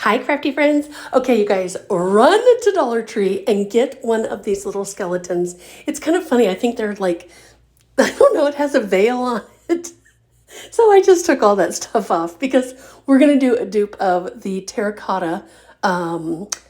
Hi, crafty friends. Okay, you guys, run to Dollar Tree and get one of these little skeletons. It's kind of funny. I think they're like, I don't know, it has a veil on it. So I just took all that stuff off because we're going to do a dupe of the terracotta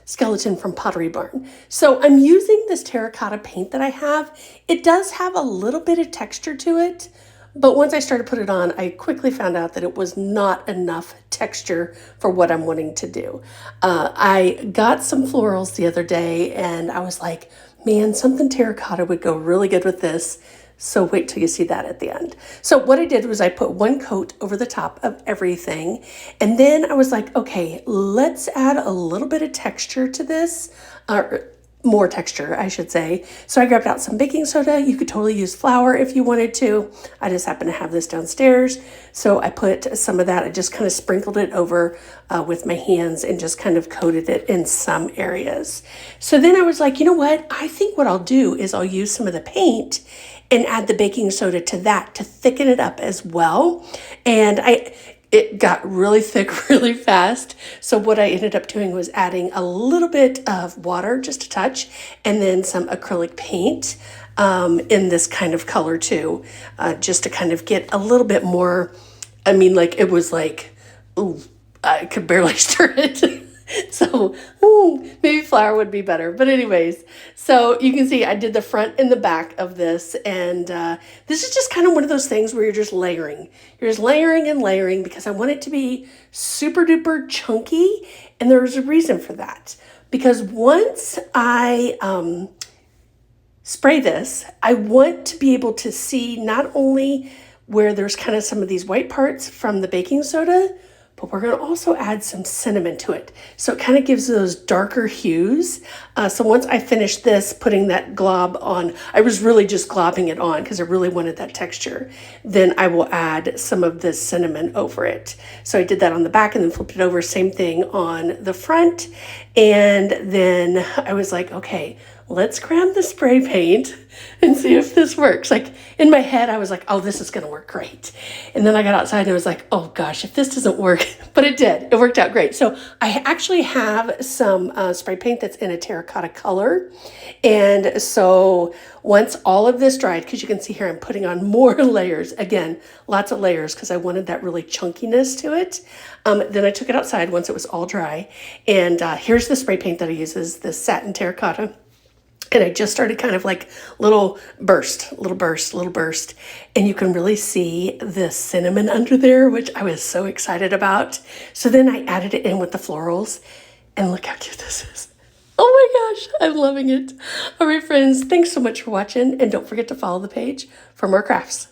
skeleton from Pottery Barn. So I'm using this terracotta paint that I have. It does have a little bit of texture to it, but once I started to put it on, I quickly found out that it was not enough texture for what I'm wanting to do. I got some florals the other day and I was like, man, something terracotta would go really good with this. So wait till you see that at the end. So what I did was I put one coat over the top of everything. And then I was like, okay, let's add a little bit of texture to this, or more texture, I should say. So I grabbed out some baking soda. You could totally use flour if you wanted to. I just happen to have this downstairs. So I put some of that. I just kind of sprinkled it over with my hands and just kind of coated it in some areas. So then I was like, you know what? I think what I'll do is I'll use some of the paint and add the baking soda to that to thicken it up as well. And it got really thick really fast. So what I ended up doing was adding a little bit of water, just a touch, and then some acrylic paint in this kind of color too, just to kind of get a little bit more. I mean, like it was like, ooh, I could barely stir it. So maybe flour would be better. But anyways, so you can see I did the front and the back of this. And this is just kind of one of those things where you're just layering. You're just layering and layering because I want it to be super duper chunky. And there's a reason for that. Because once I spray this, I want to be able to see not only where there's kind of some of these white parts from the baking soda, but we're going to also add some cinnamon to it. So it kind of gives those darker hues. So once I finish this, putting that glob on, I was really just globbing it on because I really wanted that texture. Then I will add some of this cinnamon over it. So I did that on the back and then flipped it over, same thing on the front. And then I was like, okay, let's grab the spray paint and see if this works. Like in my head, I was like, oh, this is going to work great. And then I got outside and I was like, oh gosh, if this doesn't work, but it did. It worked out great. So I actually have some spray paint that's in a terracotta color. And so once all of this dried, because you can see here, I'm putting on more layers. Again, lots of layers because I wanted that really chunkiness to it. Then I took it outside once it was all dry. And here's the spray paint that I use, is the satin terracotta. And I just started kind of like little burst. And you can really see the cinnamon under there, which I was so excited about. So then I added it in with the florals. And look how cute this is. Oh my gosh, I'm loving it. All right, friends, thanks so much for watching. And don't forget to follow the page for more crafts.